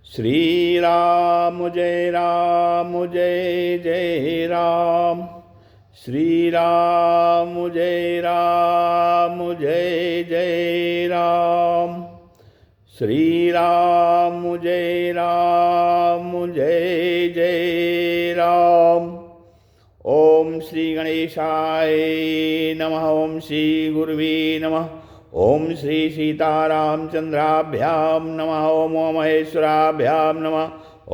श्री राम जय जय राम। श्री राम जय जय राम। श्री राम जय जय राम। ओम श्री गणेशाय नमः। ओम श्री गुरुवे नमः। ओम श्री सीतारामचंद्राभ्याम नमः। ओम महेश्वराभ्याम नमः।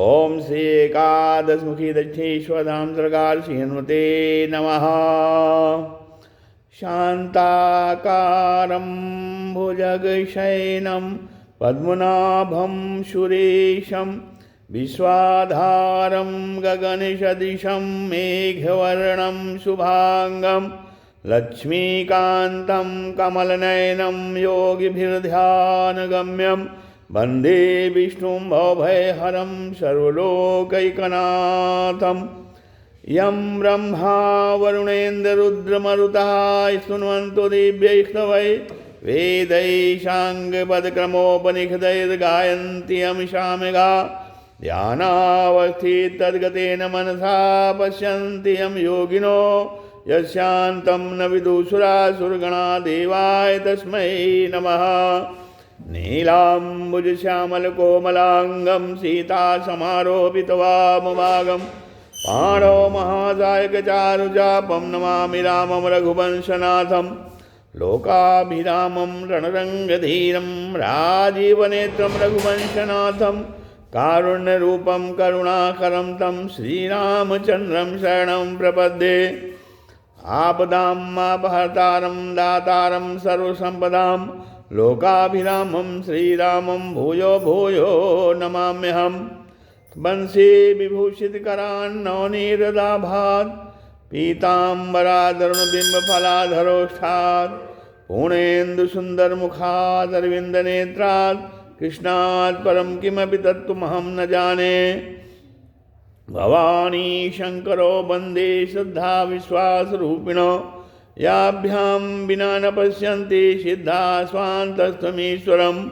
ओम श्री एकादशमुखी दक्षिणेश्वरधाम सरकार श्री हनुमते नमः। शांताकारं भुजगशयनं पद्मनाभं सुरेशं विश्वाधारं गगनसदृशं मेघवर्णं शुभांगं लक्ष्मीकान्तं कमलनयनं योगिभिर्ध्यानगम्यं वन्दे विष्णुं भवभयहरं सर्वलोकैकनाथं। यं ब्रह्मा वरुणेन्द्ररुद्रमरुतः स्तुन्वन्तो दिव्यैस्तवै वेदैः साङ्गपदक्रमोपनिषदैर्गायन्ति यं सामगा ध्यानावस्थितद्गतेन मनसा पश्यन्ति यं योगिनो यस्यान्तं न विदुषुरासुरगणा देवाय तस्मै नमः। नीलाम्बुजश्यामलकोमलाङ्गं सीतासमारोपितवामभागं पाणौ महासायकचारुचापं नमामि रामं रघुवंशनाथं। लोकाभिरामं रणरङ्गधीरं राजीवनेत्रं रघुवंशनाथं कारुण्यरूपं करुणाकरं तं श्रीरामचन्द्रं शरणं प्रपद्ये। आपदामपहर्तारं दातारं सर्वसम्पदां लोकाभिरामं श्रीरामं भूयो भूयो नमाम्यहम्। वंशी विभूषितकरान्नवनीरदाभात् पीताम्बरादरुणबिम्बफलाधरोष्ठात् पूर्णेन्दुसुन्दरमुखादरविन्दनेत्रात् कृष्णात् परं किमपि तत्त्वमहं न जाने। भवानी शंकरो वन्दे श्रद्धा विश्वासरूपिणो याभ्यां विना न पश्यन्ति सिद्धा स्वान्तस्त्वमीश्वरम्।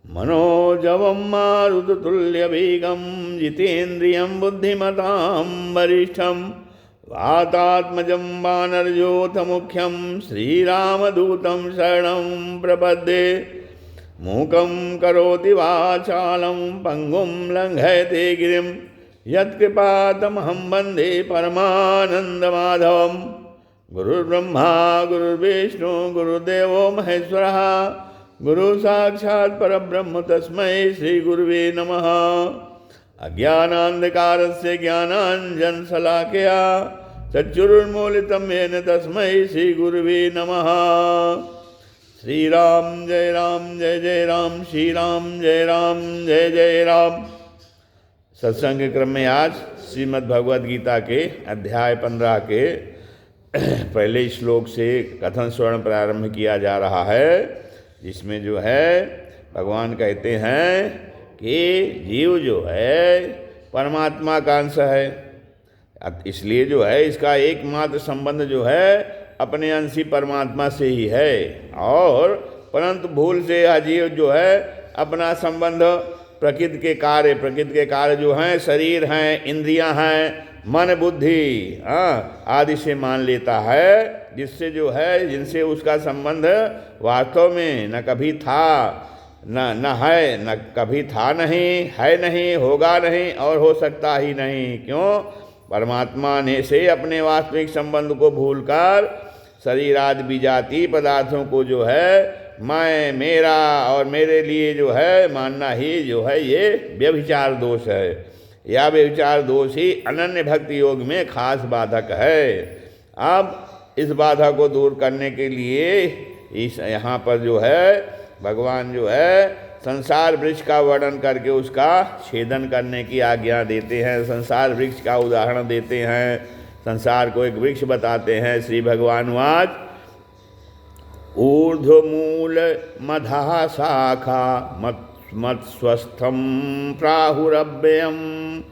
मनोजवं मारुततुल्यवेगं जितेन्द्रियं बुद्धिमतां वरिष्ठं वातात्मजं वानरयूथमुख्यं श्रीरामदूतं शरणं प्रपद्ये। मूकं करोति वाचालं पङ्गुं लङ्घयते गिरिं यत्कृपातमहं वन्दे परमानन्दमाधवम्। गुरुर्ब्रह्मा गुरुर्विष्णु गुरुदेवो महेश्वरः गुरु साक्षात् परब्रह्म तस्मै श्री गुरुवे नमः। अज्ञानान्धकारस्य ज्ञानाञ्जनशलाकया चक्षुरुन्मीलितं येन तस्मै श्री गुरुवे नमः। श्री राम जय राम। श्री राम जय जय राम। सत्संग के क्रम में आज श्रीमद् भगवद गीता के अध्याय 15 के पहले श्लोक से कथन स्वर्ण प्रारंभ किया जा रहा है, जिसमें जो है भगवान कहते हैं कि जीव जो है परमात्मा का अंश है, इसलिए जो है इसका एकमात्र संबंध जो है अपने अंशी परमात्मा से ही है। और परंतु भूल से यह जीव जो है अपना संबंध प्रकृति के कार्य जो हैं, शरीर हैं, इंद्रियां हैं, मन बुद्धि आदि से मान लेता है, जिससे जो है जिनसे उसका संबंध वास्तव में न कभी था न है, न कभी था नहीं, है नहीं, होगा नहीं और हो सकता ही नहीं। क्यों? परमात्मा ने से अपने वास्तविक संबंध को भूलकर शरीर आदि विजाति पदार्थों को जो है मैं, मेरा और मेरे लिए जो है मानना ही जो है ये व्यभिचार दोष है। यह व्यभिचार दोष ही अनन्य भक्ति योग में खास बाधक है। अब इस बाधा को दूर करने के लिए इस यहाँ पर जो है भगवान जो है संसार वृक्ष का वर्णन करके उसका छेदन करने की आज्ञा देते हैं। संसार वृक्ष का उदाहरण देते हैं, संसार को एक वृक्ष बताते हैं। श्री भगवान वाच ऊर्ध्वमूल मधा शाखा मत्स्वस्थं प्राहुरव्ययम्।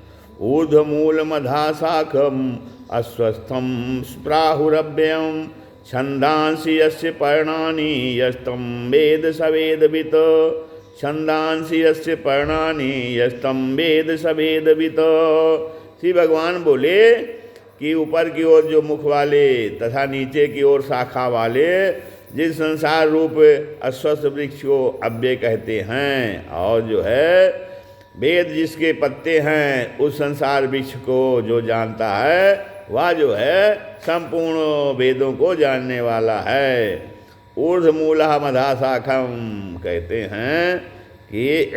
ऊर्ध्वमूल मधा शाखम अस्वस्थं प्राहुरव्ययम्। छंदांसि यस्य पर्णानि यस्तं वेद सवेदवित्। छंदांसि यस्य पर्णानि यस्तम वेद सभेदवित। श्री भगवान बोले कि ऊपर की ओर जो मुख वाले तथा नीचे की ओर शाखा वाले जिस संसार रूप अस्वस्थ वृक्ष को अव्यय कहते हैं, और जो है वेद जिसके पत्ते हैं उस संसार वृक्ष को जो जानता है वह जो है संपूर्ण वेदों को जानने वाला है। ऊर्ध्वमूलः मधा शाखम कहते हैं कि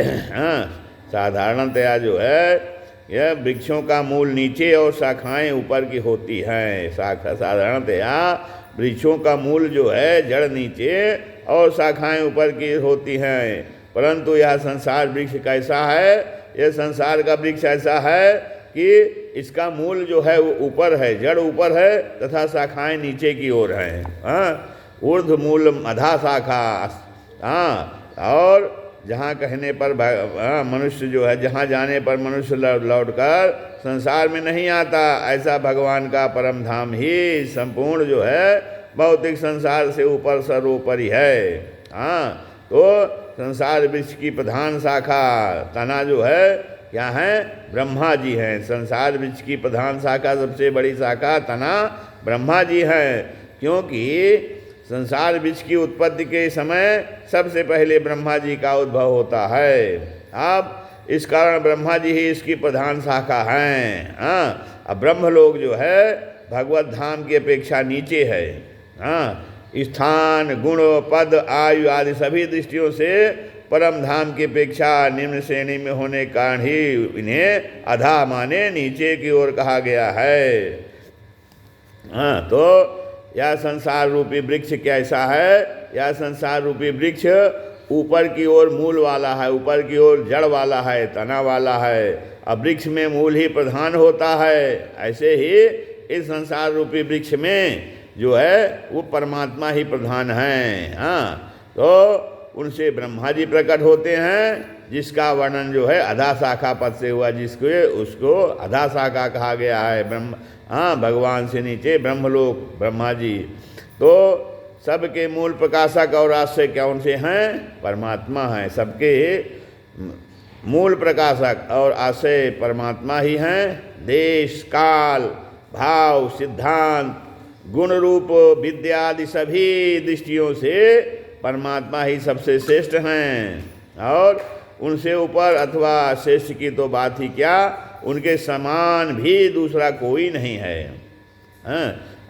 साधारणतया जो है यह वृक्षों का मूल नीचे और शाखाएं ऊपर की होती हैं। साधारणतया वृक्षों का मूल जो है जड़ नीचे और शाखाएं ऊपर की होती हैं, परंतु यह संसार वृक्ष कैसा है? यह संसार का वृक्ष ऐसा है कि इसका मूल जो है वो ऊपर है, जड़ ऊपर है तथा शाखाएं नीचे की ओर हैं। ऊर्ध्व मूल मधा शाखा। और जहाँ कहने पर मनुष्य जो है, जहाँ जाने पर मनुष्य लौटकर संसार में नहीं आता, ऐसा भगवान का परम धाम ही संपूर्ण जो है भौतिक संसार से ऊपर सर्वोपरि है। तो संसार वृक्ष की प्रधान शाखा तना जो है क्या है? ब्रह्मा जी हैं। संसार वृक्ष की प्रधान शाखा, सबसे बड़ी शाखा तना ब्रह्मा जी हैं, क्योंकि संसार वृक्ष की उत्पत्ति के समय सबसे पहले ब्रह्मा जी का उद्भव होता है। अब इस कारण ब्रह्मा जी ही इसकी प्रधान शाखा हैं। अब ब्रह्म लोग जो है भगवत धाम की अपेक्षा नीचे है। स्थान, गुण, पद, आयु आदि सभी दृष्टियों से परम धाम की अपेक्षा निम्न श्रेणी में होने कारण ही इन्हें अधा माने नीचे की ओर कहा गया है। तो यह संसार रूपी वृक्ष कैसा है? यह संसार रूपी वृक्ष ऊपर की ओर मूल वाला है, ऊपर की ओर जड़ वाला है, तना वाला है। अब वृक्ष में मूल ही प्रधान होता है, ऐसे ही इस संसार रूपी वृक्ष में जो है वो परमात्मा ही प्रधान है। तो उनसे ब्रह्मा जी प्रकट होते हैं, जिसका वर्णन जो है अधा शाखा पद से हुआ, जिसको उसको अधा शाखा कहा गया है। ब्रह्म भगवान से नीचे ब्रह्मलोक ब्रह्मा जी। तो सबके मूल प्रकाशक और आश्रय कौन से हैं? परमात्मा है। सबके मूल प्रकाशक और आश्रय परमात्मा ही हैं। देश, काल, भाव, सिद्धांत, गुण रूप, विद्या आदि सभी दृष्टियों से परमात्मा ही सबसे श्रेष्ठ हैं, और उनसे ऊपर अथवा श्रेष्ठ की तो बात ही क्या, उनके समान भी दूसरा कोई नहीं है।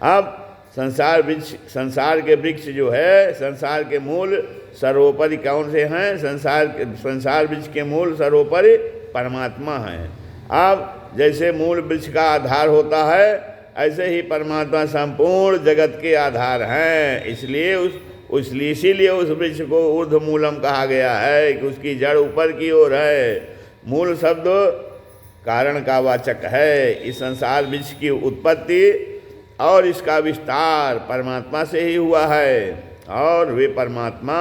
अब संसार के वृक्ष जो है, संसार के मूल सर्वोपरि कौन से हैं? संसार वृक्ष के मूल सर्वोपरि परमात्मा हैं। अब जैसे मूल वृक्ष का आधार होता है, ऐसे ही परमात्मा संपूर्ण जगत के आधार हैं। इसीलिए उस वृक्ष को ऊर्ध्व मूलम कहा गया है कि उसकी जड़ ऊपर की ओर है। मूल शब्द कारण का वाचक है। इस संसार वृक्ष की उत्पत्ति और इसका विस्तार परमात्मा से ही हुआ है, और वे परमात्मा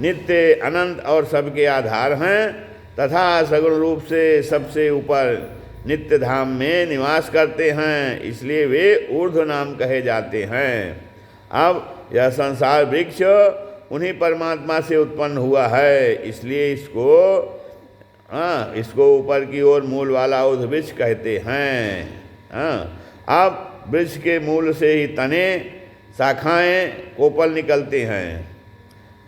नित्य, अनंत और सबके आधार हैं तथा सगुण रूप से सबसे ऊपर नित्य धाम में निवास करते हैं, इसलिए वे ऊर्ध्व नाम कहे जाते हैं। अब यह संसार वृक्ष उन्हीं परमात्मा से उत्पन्न हुआ है, इसलिए इसको ऊपर की ओर मूल वाला ऊर्ध्व वृक्ष कहते हैं। अब वृक्ष के मूल से ही तने, शाखाएं, कोपल निकलते हैं।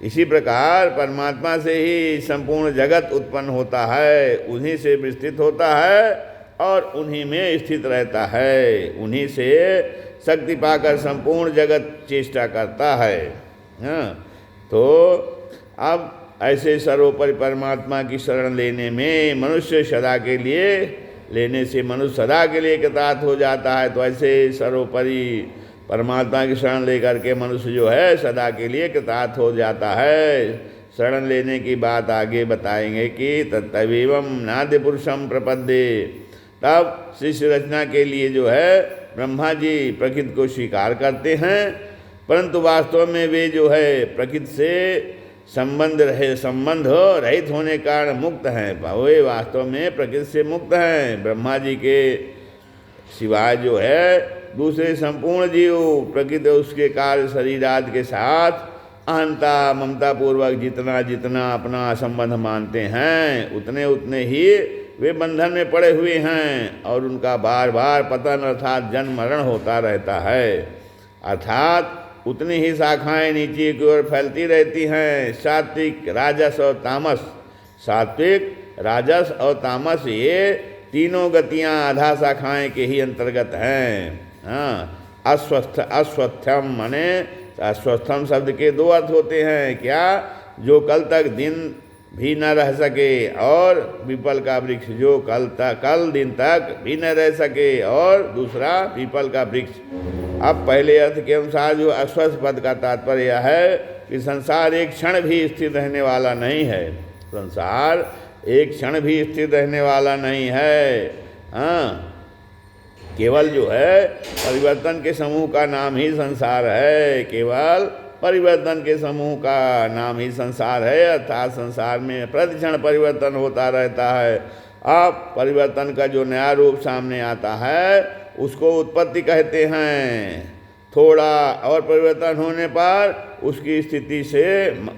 इसी प्रकार परमात्मा से ही संपूर्ण जगत उत्पन्न होता है, उन्हीं से विस्तृत होता है और उन्हीं में स्थित रहता है। उन्हीं से शक्ति पाकर संपूर्ण जगत चेष्टा करता है। तो अब ऐसे सर्वोपरि परमात्मा की शरण लेने में मनुष्य सदा के लिए कृतार्थ हो जाता है। तो ऐसे सर्वोपरि परमात्मा की शरण लेकर के मनुष्य जो है सदा के लिए कृतार्थ हो जाता है। शरण लेने की बात आगे बताएंगे कि तत्तवेवं नाद्य पुरुषम प्रपद्ये। तब शिष्य रचना के लिए जो है ब्रह्मा जी प्रकृति को स्वीकार करते हैं, परंतु वास्तव में वे जो है प्रकृति से संबंध रहित होने के कारण मुक्त हैं। वे वास्तव में प्रकृति से मुक्त हैं। ब्रह्मा जी के सिवाय जो है दूसरे संपूर्ण जीव प्रकृति उसके कार्य शरीर आदि के साथ अहंता ममता पूर्वक जितना जितना अपना संबंध मानते हैं उतने उतने ही वे बंधन में पड़े हुए हैं और उनका बार बार पतन अर्थात जन्म मरण होता रहता है। अर्थात उतनी ही शाखाएं नीचे की ओर फैलती रहती हैं। सात्विक राजस और तामस, सात्विक राजस और तामस ये तीनों गतियां आधा शाखाएं के ही अंतर्गत हैं। हाँ, अस्वस्थम माने अस्वस्थम शब्द के दो अर्थ होते हैं। क्या? जो कल तक दिन भी न रह सके, और पीपल का वृक्ष जो कल दिन तक भी न रह सके, और दूसरा पीपल का वृक्ष। अब पहले अर्थ के अनुसार जो अस्वस्थ पद का तात्पर्य है कि संसार एक क्षण भी स्थिर रहने वाला नहीं है। संसार एक क्षण भी स्थिर रहने वाला नहीं है। हाँ, केवल जो है परिवर्तन के समूह का नाम ही संसार है। केवल परिवर्तन के समूह का नाम ही संसार है। अर्थात संसार में प्रतिक्षण परिवर्तन होता रहता है। अब परिवर्तन का जो नया रूप सामने आता है उसको उत्पत्ति कहते हैं। थोड़ा और परिवर्तन होने पर उसकी स्थिति से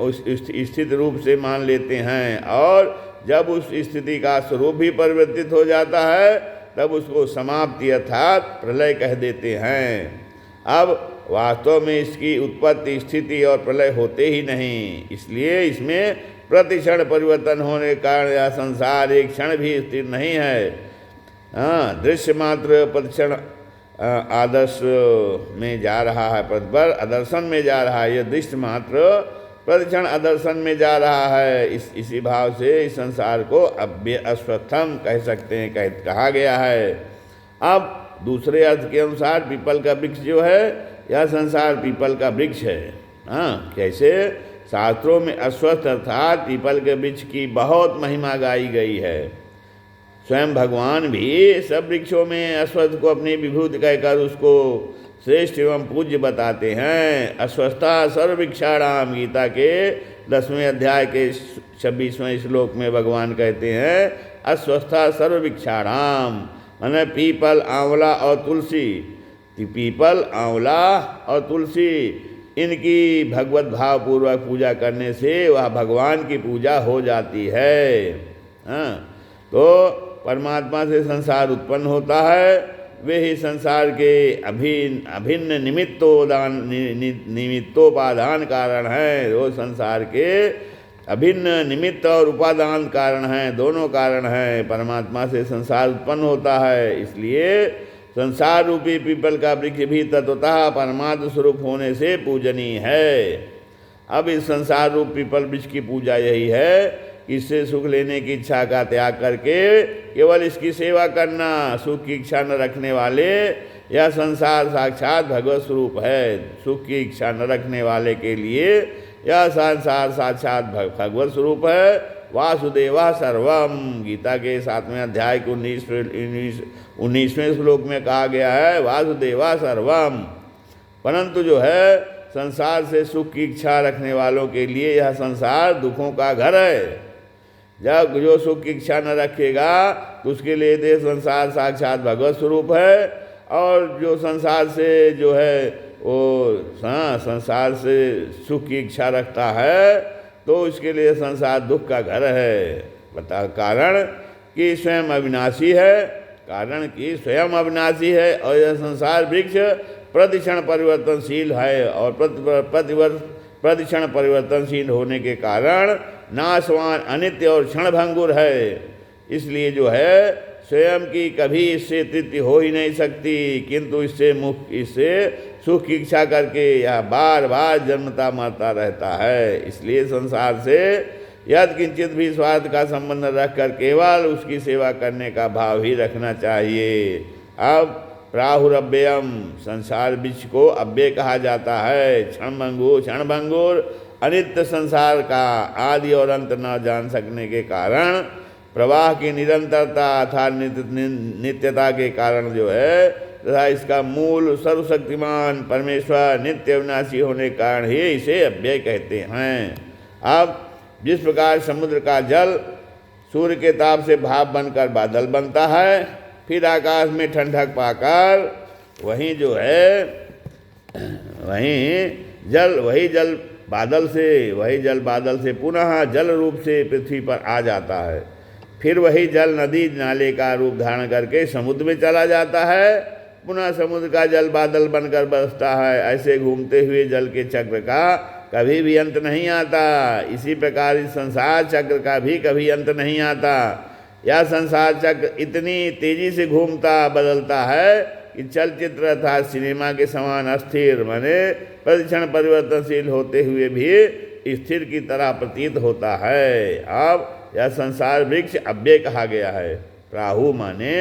उस स्थित रूप से मान लेते हैं, और जब उस स्थिति का स्वरूप भी परिवर्तित हो जाता है तब उसको समाप्ति अर्थात प्रलय कह देते हैं। अब वास्तव में इसकी उत्पत्ति, स्थिति और प्रलय होते ही नहीं, इसलिए इसमें प्रतिक्षण परिवर्तन होने के कारण यह संसार एक क्षण भी स्थिर नहीं है। हाँ, दृश्य मात्र प्रतिक्षण आदर्श में जा रहा है, प्रतिपर आदर्शन में जा रहा है। यह दृश्य मात्र प्रतिक्षण आदर्शन में जा रहा है। इसी भाव से इस संसार को अस्वस्थम कह सकते हैं, कहा गया है। अब दूसरे अर्थ के अनुसार पीपल का वृक्ष जो है, यह संसार पीपल का वृक्ष है। हाँ, कैसे? शास्त्रों में अस्वस्थ अर्थात पीपल के वृक्ष की बहुत महिमा गाई गई है। स्वयं भगवान भी सब वृक्षों में अस्वस्थ को अपनी विभूति कहकर उसको श्रेष्ठ एवं पूज्य बताते हैं। अस्वस्था सर्ववृक्षाणाम, गीता के 10वें अध्याय के 26वें श्लोक में भगवान कहते हैं अस्वस्था सर्ववृक्षाणाम, माने पीपल, आंवला और तुलसी। पीपल, आंवला और तुलसी, इनकी भगवत भाव पूर्वक पूजा करने से वह भगवान की पूजा हो जाती है। हाँ, तो परमात्मा से संसार उत्पन्न होता है, वे ही संसार के अभिन्न निमित्तोपादान कारण हैं। वो संसार के अभिन्न निमित्त और उपादान कारण हैं, दोनों कारण हैं। परमात्मा से संसार उत्पन्न होता है, इसलिए संसार रूपी पीपल का वृक्ष भी तत्वतः परमात्म स्वरूप होने से पूजनीय है। अब इस संसार रूप पीपल वृक्ष की पूजा यही है, इससे सुख लेने की इच्छा का त्याग करके केवल इसकी सेवा करना। सुख की इच्छा न रखने वाले, यह संसार साक्षात भगवत स्वरूप है। सुख की इच्छा न रखने वाले के लिए यह संसार साक्षात भगवत स्वरूप है। वासुदेवा सर्वम, गीता के 7वें अध्याय के 19वें श्लोक में कहा गया है वासुदेवा सर्वम। परंतु जो है संसार से सुख की इच्छा रखने वालों के लिए यह संसार दुखों का घर है। जब जो सुख की इच्छा न रखेगा तो उसके लिए तो संसार साक्षात भगवत स्वरूप है, और जो संसार से जो है वो संसार से सुख की इच्छा रखता है तो उसके लिए संसार दुख का घर है। बता कारण कि स्वयं अविनाशी है, कारण कि स्वयं अविनाशी है, और यह संसार वृक्ष प्रतिक्षण परिवर्तनशील है, और प्रतिक्षण परिवर्तनशील होने के कारण नाशवान, अनित्य और क्षणभंगुर है। इसलिए जो है स्वयं की कभी इससे तृप्ति हो ही नहीं सकती, किंतु इससे सुख की इच्छा करके यह बार बार जन्मता मरता रहता है। इसलिए संसार से यद किंचित भी स्वार्थ का संबंध रखकर केवल उसकी सेवा करने का भाव ही रखना चाहिए। अब प्राहुरव्ययम, संसार वृक्ष को अव्यय कहा जाता है। क्षणभंगुर अनित्य संसार का आदि और अंत न जान सकने के कारण, प्रवाह की निरंतरता अर्थात नित्यता के कारण जो है तथा इसका मूल सर्वशक्तिमान परमेश्वर नित्य अविनाशी होने के कारण ही इसे अव्यय कहते हैं। अब जिस प्रकार समुद्र का जल सूर्य के ताप से भाप बनकर बादल बनता है, फिर आकाश में ठंडक पाकर वही जल बादल से, वही जल बादल से पुनः जल रूप से पृथ्वी पर आ जाता है। फिर वही जल नदी नाले का रूप धारण करके समुद्र में चला जाता है, पुनः समुद्र का जल बादल बनकर बरसता है। ऐसे घूमते हुए जल के चक्र का कभी भी अंत नहीं आता। इसी प्रकार इस संसार चक्र का भी कभी अंत नहीं आता। यह संसार चक्र इतनी तेजी से घूमता बदलता है कि चलचित्र अर्थात सिनेमा के समान अस्थिर माने प्रतिक्षण परिवर्तनशील होते हुए भी स्थिर की तरह प्रतीत होता है। अब यह संसार वृक्ष अव्यय कहा गया है। प्राहु माने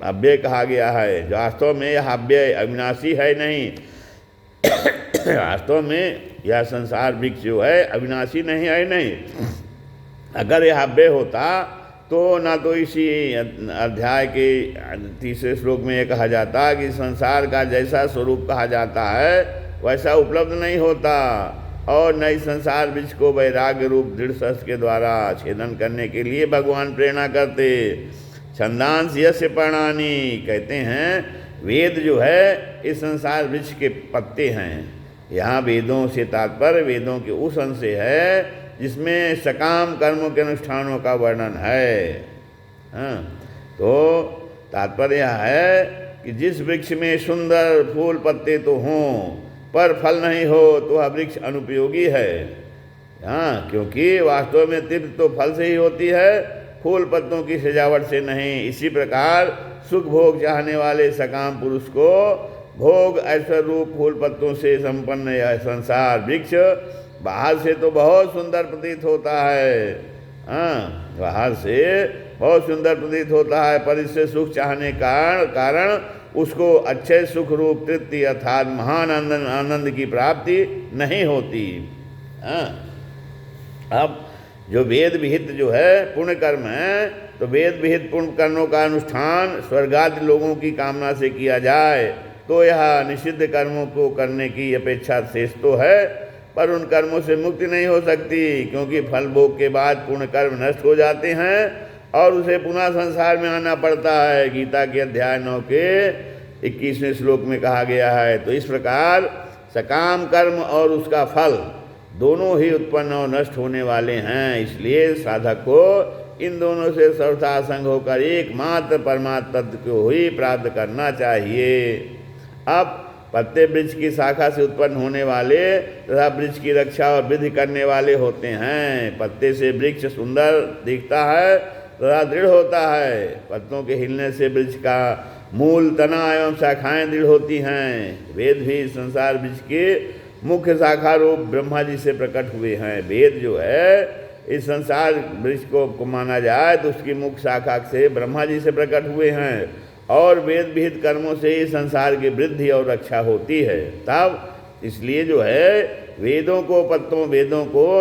अव्यय कहा गया है। वास्तव में यह अव्यय अविनाशी है नहीं। वास्तव में यह संसार वृक्ष जो है अविनाशी नहीं है नहीं। अगर यह अव्यय होता तो ना तो इसी अध्याय के तीसरे श्लोक में यह कहा जाता कि संसार का जैसा स्वरूप कहा जाता है वैसा उपलब्ध नहीं होता, और नई संसार वृक्ष को वैराग्य रूप दृढ़ शस्त्र के द्वारा छेदन करने के लिए भगवान प्रेरणा करते। छंदांस यस्य पर्णानि, कहते हैं वेद जो है इस संसार वृक्ष के पत्ते हैं। यहाँ वेदों से तात्पर्य वेदों के उस अंश से है जिसमें सकाम कर्मों के अनुष्ठानों का वर्णन है। तो तात्पर्य यह है कि जिस वृक्ष में सुंदर फूल पत्ते तो हों पर फल नहीं हो तो वह वृक्ष अनुपयोगी है। क्योंकि वास्तव में तृप्ति तो फल से ही होती है, फूल पत्तों की सजावट से नहीं। इसी प्रकार सुख भोग चाहने वाले सकाम पुरुष को भोग ऐश्वर्य रूप फूल पत्तों से संपन्न यह संसार वृक्ष बाहर से तो बहुत सुंदर प्रतीत होता है। बाहर से बहुत सुंदर प्रतीत होता है, पर इससे सुख चाहने कारण उसको अच्छे सुख रूप तृप्ति अर्थात महान आनंद की प्राप्ति नहीं होती। अब जो वेद विहित जो है पुण्य कर्म है, तो वेद विहित पुण्य कर्मों का अनुष्ठान स्वर्गादि लोगों की कामना से किया जाए तो यह निषिद्ध कर्मों को करने की अपेक्षा शेष तो है, पर उन कर्मों से मुक्ति नहीं हो सकती, क्योंकि फल भोग के बाद पुण्य कर्म नष्ट हो जाते हैं और उसे पुनः संसार में आना पड़ता है। गीता के अध्याय 9 के 21वें श्लोक में कहा गया है। तो इस प्रकार सकाम कर्म और उसका फल दोनों ही उत्पन्न और नष्ट होने वाले हैं। इसलिए साधक को इन दोनों से सर्वथा संग होकर एकमात्र परमात्मा तत्व को ही प्राप्त करना चाहिए। अब पत्ते वृक्ष की शाखा से उत्पन्न होने वाले तथा वृक्ष की रक्षा और वृद्धि करने वाले होते हैं। पत्ते से वृक्ष सुंदर दिखता है तथा दृढ़ होता है। पत्तों के हिलने से वृक्ष का मूल, तना एवं शाखाएं दृढ़ होती हैं। वेद भी संसार वृक्ष के मुख्य शाखा रूप ब्रह्मा जी से प्रकट हुए हैं। वेद जो है इस संसार वृक्ष को माना जाए तो उसकी मुख्य शाखा से ब्रह्मा जी से प्रकट हुए हैं, और वेद विहित कर्मों से ही संसार की वृद्धि और रक्षा होती है। तब इसलिए जो है वेदों को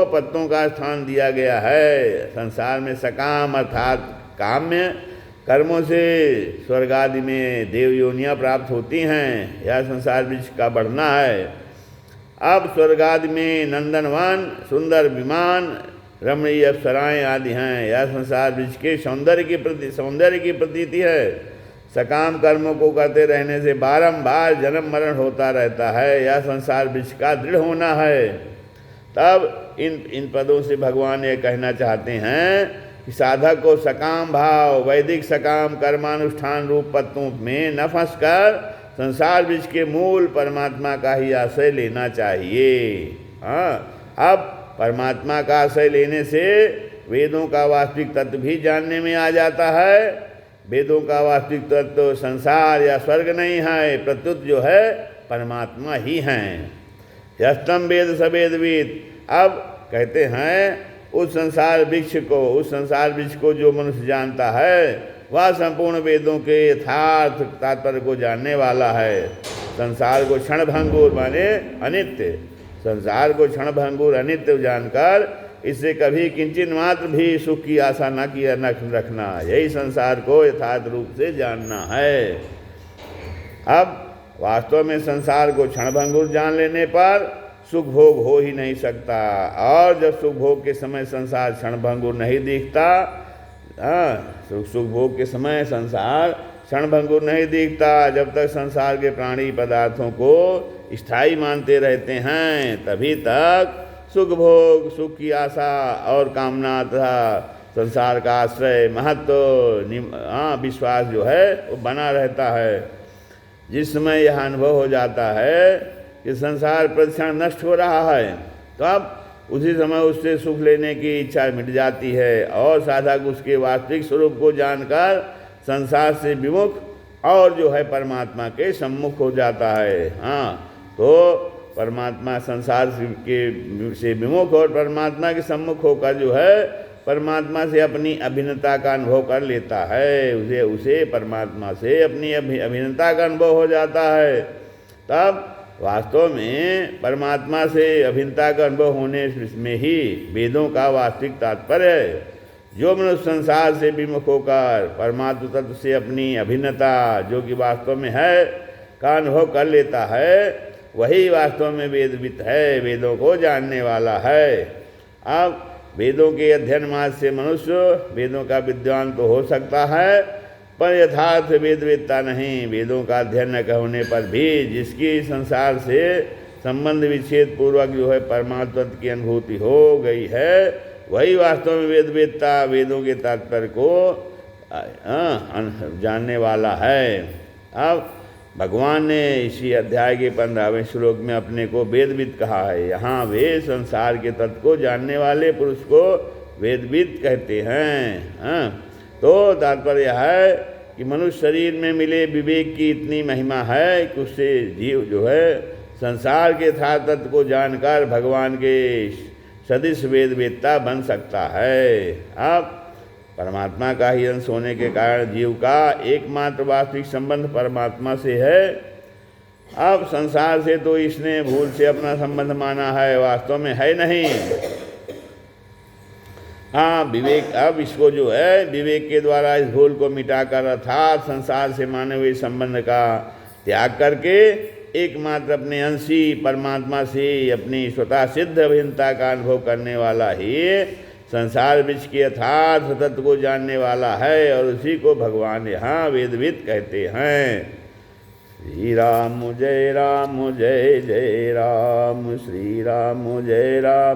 पत्तों का स्थान दिया गया है। संसार में सकाम अर्थात काम्य कर्मों से स्वर्ग आदि में देव योनियाँ प्राप्त होती हैं। यह संसार वृक्ष का बढ़ना है। अब स्वर्ग आदि में नंदनवन, सुंदर विमान, रमणीय अप्सराएँ आदि हैं। यह संसार वृक्ष के सौंदर्य की प्रतीति है। सकाम कर्मों को करते रहने से बारंबार जन्म मरण होता रहता है। यह संसार वृक्ष का दृढ़ होना है। तब इन पदों से भगवान ये कहना चाहते हैं कि साधक को सकाम भाव, वैदिक सकाम कर्मानुष्ठान रूप पत्तों में न फंसकर संसार वृक्ष के मूल परमात्मा का ही आश्रय लेना चाहिए। अब परमात्मा का आश्रय लेने से वेदों का वास्तविक तत्व भी जानने में आ जाता है। वेदों का वास्तविक तत्व संसार या स्वर्ग नहीं है, प्रत्युत जो है परमात्मा ही हैं। यस्तम वेद सवेदविद। अब कहते हैं उस संसार वृक्ष को जो मनुष्य जानता है वह संपूर्ण वेदों के यथार्थ तात्पर्य को जानने वाला है। संसार को क्षणभंगुर माने अनित्य, संसार को क्षणभंगुर अनित्य जानकर इससे कभी किंचित मात्र भी सुख की आशा न रखना, यही संसार को यथार्थ रूप से जानना है। अब वास्तव में संसार को क्षणभंगुर जान लेने पर सुख भोग हो ही नहीं सकता, और जब सुख भोग के समय संसार क्षणभंगुर नहीं दिखता, सुख भोग के समय संसार क्षणभंगुर नहीं दिखता। जब तक संसार के प्राणी पदार्थों को स्थायी मानते रहते हैं तभी तक सुख भोग, सुख की आशा और कामना तथा संसार का आश्रय, महत्व, विश्वास जो है वो बना रहता है। जिस समय यह अनुभव हो जाता है कि संसार प्रतिक्षण नष्ट हो रहा है तब उसी समय उससे सुख लेने की इच्छा मिट जाती है और साधक उसके वास्तविक स्वरूप को जानकर संसार से विमुख और जो है परमात्मा के सम्मुख हो जाता है। तो परमात्मा संसार से विमुख और परमात्मा के सम्मुख होकर जो है परमात्मा से अपनी अभिन्नता का अनुभव कर लेता है। उसे परमात्मा से अपनी अभिन्नता का अनुभव हो जाता है। तब वास्तव में परमात्मा से अभिन्नता का अनुभव होने में ही वेदों का वास्तविक तात्पर्य है। जो मनुष्य संसार से विमुख होकर परमात्मा तत्व से अपनी अभिन्नता जो कि वास्तव में है का अनुभव कर लेता है वही वास्तव में वेदविद है, वेदों को जानने वाला है। अब वेदों के अध्ययन मार्ग से मनुष्य वेदों का विद्वान तो हो सकता है पर यथार्थ वेदवेदता नहीं। वेदों का अध्ययन न होने पर भी जिसकी संसार से संबंध विच्छेद पूर्वक जो है परमात्मा की अनुभूति हो गई है वही वास्तव में वेदवेदता, वेदों के तात्पर्य को जानने वाला है। अब भगवान ने इसी अध्याय के 15वें श्लोक में अपने को वेदविद कहा है। यहाँ वे संसार के तत्व को जानने वाले पुरुष को वेदविद कहते हैं। तो तात्पर्य है कि मनुष्य शरीर में मिले विवेक की इतनी महिमा है कि उससे जीव जो है संसार के यथार्थ तत्व को जानकर भगवान के सदिश वेदवेदता बन सकता है। अब परमात्मा का ही अंश होने के कारण जीव का एकमात्र वास्तविक संबंध परमात्मा से है। अब संसार से तो इसने भूल से अपना संबंध माना है, वास्तव में है नहीं। विवेक, अब इसको जो है विवेक के द्वारा इस भूल को मिटाकर अर्थात संसार से माने हुए संबंध का त्याग करके एकमात्र अपने अंशी परमात्मा से अपनी स्वतः सिद्ध अभिन्नता का अनुभव करने वाला ही संसार विश्व के यथार्थ तत्व को जानने वाला है और उसी को भगवान यहाँ वेदविद कहते हैं। श्री राम जय राम, जय जय राम, श्री राम जय राम।